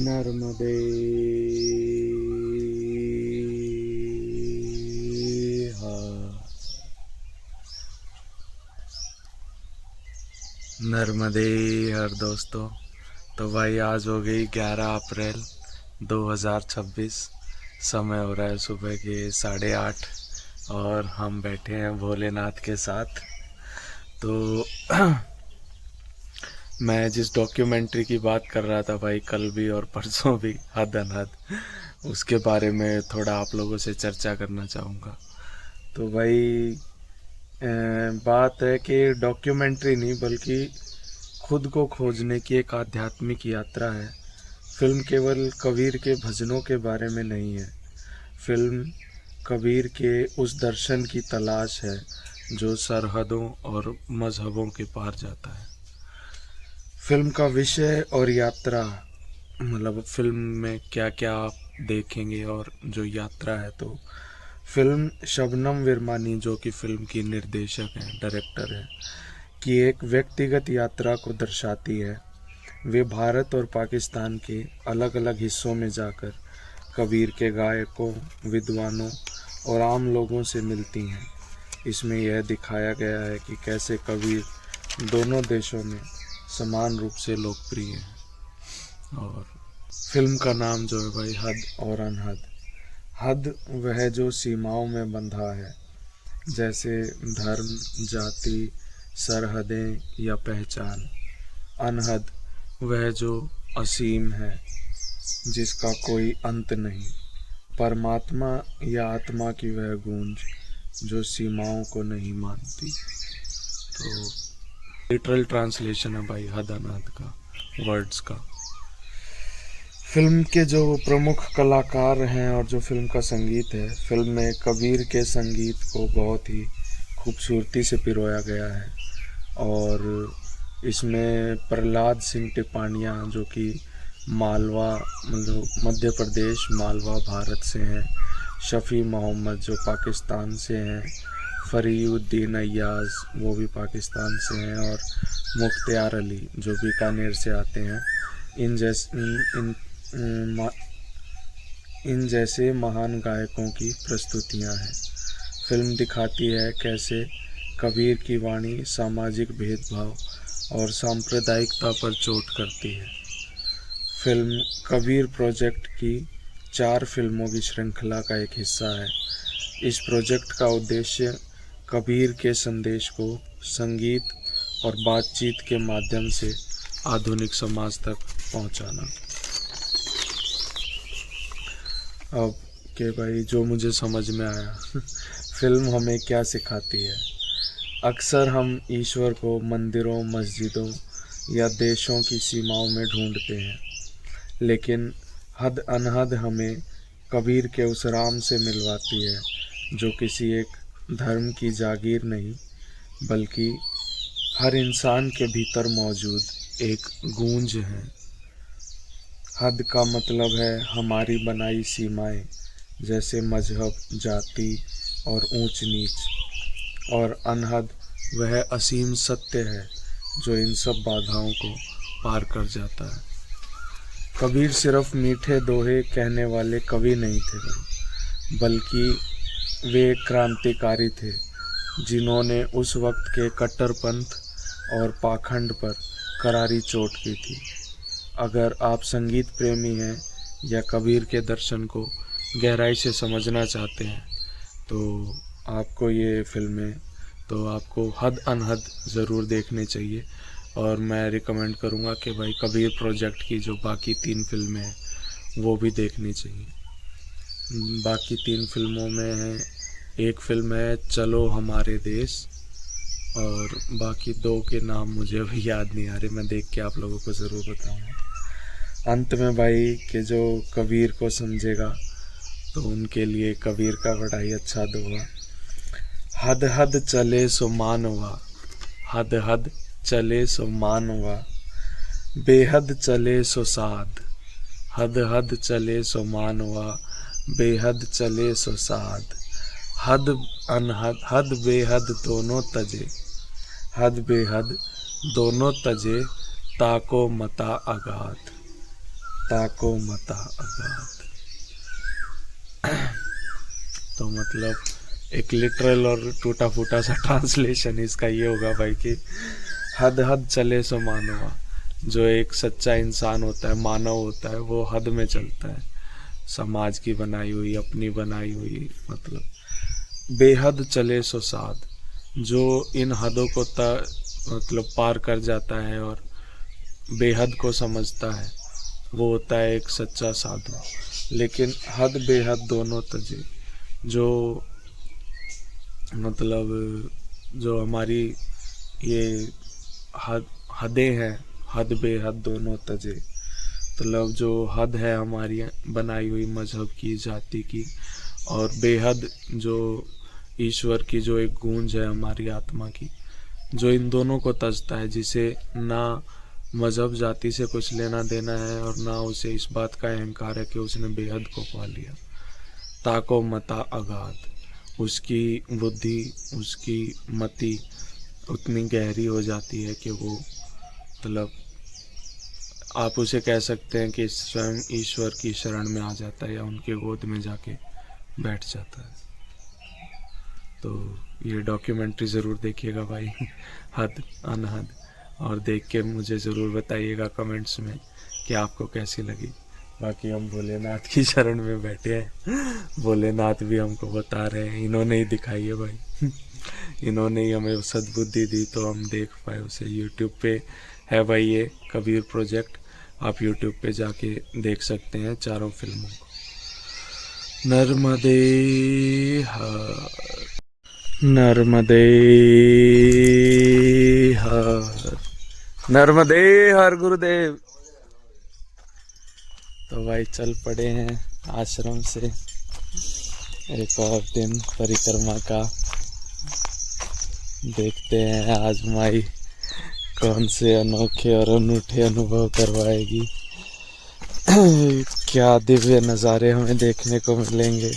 नर्मदे हर नर्मदे हर दोस्तों। तो भाई आज हो गई 11 अप्रैल 2026। समय हो रहा है सुबह के 8:30 और हम बैठे हैं भोलेनाथ के साथ। तो मैं जिस डॉक्यूमेंट्री की बात कर रहा था भाई कल भी और परसों भी, हद अनहद, उसके बारे में थोड़ा आप लोगों से चर्चा करना चाहूँगा। तो भाई बात है कि डॉक्यूमेंट्री नहीं बल्कि खुद को खोजने की एक आध्यात्मिक यात्रा है। फिल्म केवल कबीर के भजनों के बारे में नहीं है। फिल्म कबीर के उस दर्शन की तलाश है जो सरहदों और मजहबों के पार जाता है। फिल्म का विषय और यात्रा, मतलब फिल्म में क्या क्या आप देखेंगे और जो यात्रा है, तो फिल्म शबनम विरमानी जो कि फिल्म की निर्देशक हैं, डायरेक्टर हैं, की एक व्यक्तिगत यात्रा को दर्शाती है। वे भारत और पाकिस्तान के अलग अलग हिस्सों में जाकर कबीर के गायकों, विद्वानों और आम लोगों से मिलती हैं। इसमें यह दिखाया गया है कि कैसे कबीर दोनों देशों में समान रूप से लोकप्रिय है। और फिल्म का नाम जो है भाई, हद और अनहद। हद वह जो सीमाओं में बंधा है, जैसे धर्म, जाति, सरहदें या पहचान। अनहद वह जो असीम है, जिसका कोई अंत नहीं। परमात्मा या आत्मा की वह गूंज जो सीमाओं को नहीं मानती। तो लिटरल ट्रांसलेशन है भाई हद अनहद का, वर्ड्स का। फिल्म के जो प्रमुख कलाकार हैं और जो फिल्म का संगीत है, फिल्म में कबीर के संगीत को बहुत ही खूबसूरती से पिरोया गया है। और इसमें प्रहलाद सिंह टिपानिया जो कि मालवा, मतलब मध्य प्रदेश, मालवा भारत से हैं, शफ़ी मोहम्मद जो पाकिस्तान से हैं, फरीउद्दीन अय्याज वो भी पाकिस्तान से हैं, और मुख्तियार अली जो बीकानेर से आते हैं। इन जैसे महान गायकों की प्रस्तुतियां हैं। फिल्म दिखाती है कैसे कबीर की वाणी सामाजिक भेदभाव और सांप्रदायिकता पर चोट करती है। फिल्म कबीर प्रोजेक्ट की 4 फिल्मों की श्रृंखला का एक हिस्सा है। इस प्रोजेक्ट का उद्देश्य कबीर के संदेश को संगीत और बातचीत के माध्यम से आधुनिक समाज तक पहुंचाना। अब के भाई जो मुझे समझ में आया फिल्म हमें क्या सिखाती है। अक्सर हम ईश्वर को मंदिरों, मस्जिदों या देशों की सीमाओं में ढूंढते हैं, लेकिन हद अनहद हमें कबीर के उस राम से मिलवाती है जो किसी एक धर्म की जागीर नहीं, बल्कि हर इंसान के भीतर मौजूद एक गूंज है। हद का मतलब है हमारी बनाई सीमाएं, जैसे मजहब, जाति और ऊंच नीच। और अनहद वह असीम सत्य है जो इन सब बाधाओं को पार कर जाता है। कबीर सिर्फ मीठे दोहे कहने वाले कवि नहीं थे, बल्कि वे एक क्रांतिकारी थे जिन्होंने उस वक्त के कट्टरपंथ और पाखंड पर करारी चोट की थी। अगर आप संगीत प्रेमी हैं या कबीर के दर्शन को गहराई से समझना चाहते हैं, तो आपको ये फिल्में, तो आपको हद अनहद ज़रूर देखनी चाहिए। और मैं रिकमेंड करूँगा कि भाई कबीर प्रोजेक्ट की जो बाकी 3 फिल्में हैं वो भी देखनी चाहिए। बाकी 3 फिल्मों में है, एक फिल्म है चलो हमारे देश, और बाकी 2 के नाम मुझे अभी याद नहीं आ रहे, मैं देख के आप लोगों को ज़रूर बताऊँगा। अंत में भाई कि जो कबीर को समझेगा तो उनके लिए कबीर का बड़ा ही अच्छा दोहा। हद हद चले सो मानवा, हद हद चले सो मानवा, बेहद चले सो साध। हद हद चले सो मानवा, बेहद चले सो साध। हद अनहद, हद बेहद दोनों तजे, हद बेहद दोनों तजे, ताको मता अगाध। ताको मता अगाध। तो मतलब एक लिटरल और टूटा फूटा सा ट्रांसलेशन इसका ये होगा भाई कि हद हद चले सो मानवा। जो एक सच्चा इंसान होता है, मानव होता है, वो हद में चलता है। समाज की बनाई हुई, अपनी बनाई हुई, मतलब बेहद चले सो साध। जो इन हदों को मतलब पार कर जाता है और बेहद को समझता है, वो होता है एक सच्चा साधु। लेकिन हद बेहद दोनों तजे। जो मतलब जो हमारी ये हदें हैं, हद बेहद दोनों तजे। मतलब जो हद है हमारी बनाई हुई मजहब की, जाति की, और बेहद जो ईश्वर की जो एक गूंज है हमारी आत्मा की, जो इन दोनों को तजता है, जिसे ना मजहब जाति से कुछ लेना देना है और ना उसे इस बात का अहंकार है कि उसने बेहद को पा लिया। ताको मता अगाध। उसकी बुद्धि, उसकी मति उतनी गहरी हो जाती है कि वो मतलब आप उसे कह सकते हैं कि स्वयं ईश्वर की शरण में आ जाता है या उनके गोद में जाके बैठ जाता है। तो ये डॉक्यूमेंट्री ज़रूर देखिएगा भाई, हद अनहद, और देख के मुझे ज़रूर बताइएगा कमेंट्स में कि आपको कैसी लगी। बाकी हम भोलेनाथ की शरण में बैठे हैं, भोलेनाथ भी हमको बता रहे हैं, इन्होंने ही दिखाई है भाई, इन्होंने ही हमें सद्बुद्धि दी तो हम देख पाए उसे। यूट्यूब पे है भाई ये कबीर प्रोजेक्ट, आप यूट्यूब पे जाके देख सकते हैं चारों फिल्मों को। नर्मदे हर, नर्मदे हर, नर्मदे हर गुरुदेव। तो भाई चल पड़े हैं आश्रम से एक और दिन परिक्रमा का। देखते हैं आज माई कौन से अनोखे और अनूठे अनुभव करवाएगी, क्या दिव्य नज़ारे हमें देखने को मिलेंगे,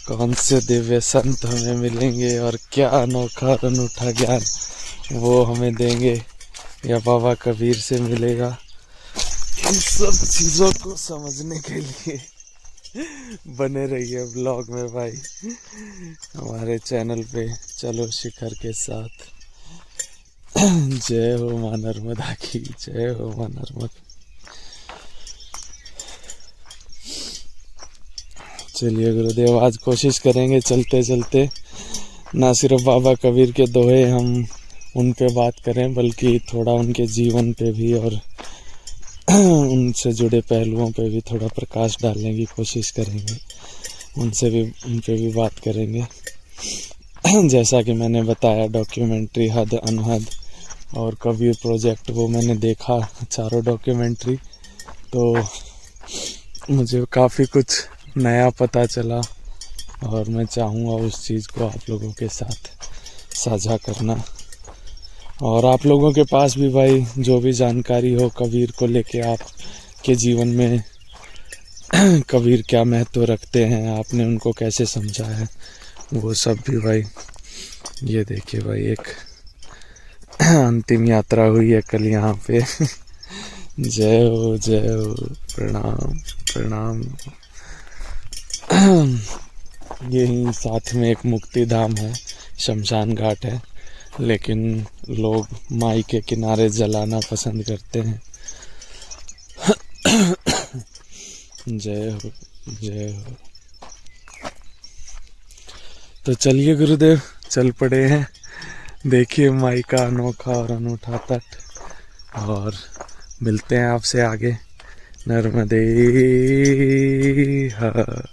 कौन से दिव्य संत हमें मिलेंगे और क्या अनोखा और अनूठा ज्ञान वो हमें देंगे या बाबा कबीर से मिलेगा। इन सब चीज़ों को समझने के लिए बने रहिए ब्लॉग में भाई, हमारे चैनल पे चलो शिखर के साथ। जय हो मां नर्मदा की, जय हो मां नर्मदा। चलिए गुरुदेव, आज कोशिश करेंगे चलते चलते ना सिर्फ बाबा कबीर के दोहे हम उन पे बात करें, बल्कि थोड़ा उनके जीवन पे भी और उनसे जुड़े पहलुओं पे भी थोड़ा प्रकाश डालने की कोशिश करेंगे, उन पे भी बात करेंगे। जैसा कि मैंने बताया, डॉक्यूमेंट्री हद अनहद और कबीर प्रोजेक्ट वो मैंने देखा चारों डॉक्यूमेंट्री, तो मुझे काफ़ी कुछ नया पता चला और मैं चाहूँगा उस चीज़ को आप लोगों के साथ साझा करना। और आप लोगों के पास भी भाई जो भी जानकारी हो कबीर को लेके, आप के जीवन में कबीर क्या महत्व रखते हैं, आपने उनको कैसे समझा है, वो सब भी भाई। ये देखिए भाई, एक अंतिम यात्रा हुई है कल यहाँ पे। जय हो, प्रणाम प्रणाम। यही साथ में एक मुक्ति धाम है, शमशान घाट है, लेकिन लोग माई के किनारे जलाना पसंद करते हैं। जय हो, जय हो। तो चलिए गुरुदेव, चल पड़े हैं। देखिए माई का अनोखा और अनूठा तट, और मिलते हैं आपसे आगे। नर्मदे हर।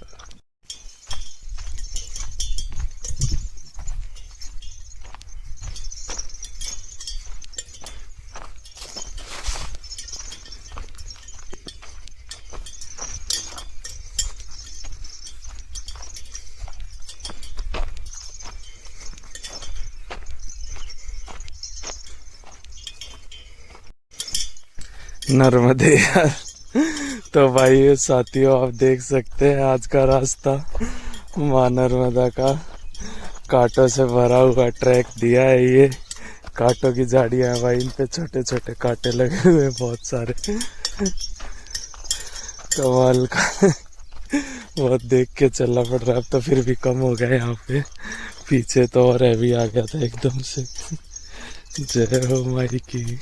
नर्मदे हर। तो भाई साथियों, आप देख सकते हैं आज का रास्ता मां नर्मदा का कांटों से भरा हुआ ट्रैक दिया है। ये कांटों की झाड़ियां हैं भाई, इन पे छोटे छोटे कांटे लगे हुए हैं बहुत सारे। कमाल का। बहुत देख के चलना पड़ रहा है, अब तो फिर भी कम हो गया यहाँ पे। पीछे तो और हैवी आ गया था एकदम से। जय हो माई की।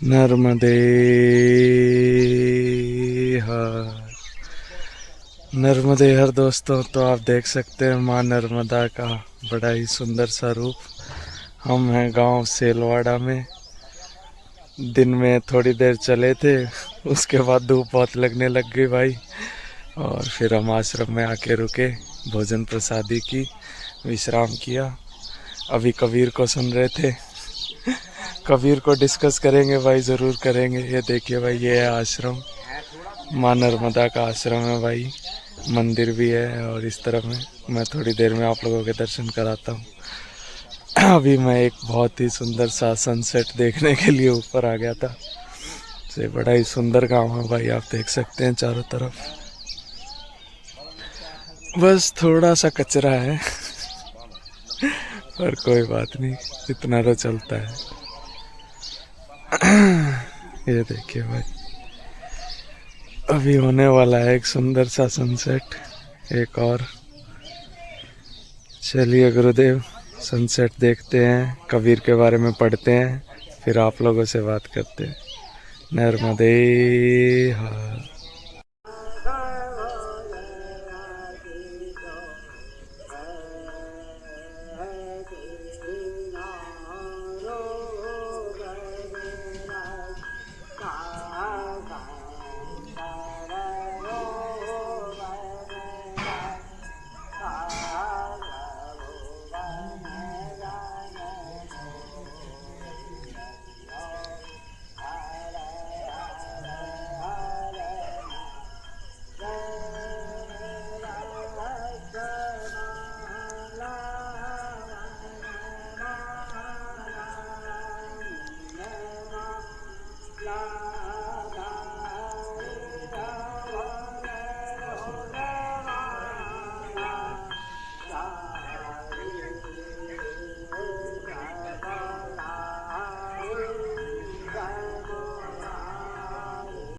नर्मदे हर। नर्मदे हर दोस्तों, तो आप देख सकते हैं माँ नर्मदा का बड़ा ही सुंदर सा रूप। हम हैं गांव सेलवाड़ा में। दिन में थोड़ी देर चले थे, उसके बाद धूप बहुत लगने लग गई भाई, और फिर हम आश्रम में आके रुके, भोजन प्रसादी की, विश्राम किया। अभी कबीर को सुन रहे थे। कबीर को डिस्कस करेंगे भाई, ज़रूर करेंगे। ये देखिए भाई, ये है आश्रम, माँ नर्मदा का आश्रम है भाई। मंदिर भी है और इस तरफ में मैं थोड़ी देर में आप लोगों के दर्शन कराता हूँ। अभी मैं एक बहुत ही सुंदर सा सनसेट देखने के लिए ऊपर आ गया था। से बड़ा ही सुंदर गांव है भाई, आप देख सकते हैं चारों तरफ। बस थोड़ा सा कचरा है, पर कोई बात नहीं, इतना तो चलता है। ये देखिए भाई, अभी होने वाला है एक सुंदर सा सनसेट, एक और। चलिए गुरुदेव, सनसेट देखते हैं, कबीर के बारे में पढ़ते हैं, फिर आप लोगों से बात करते हैं। नर्मदे हर।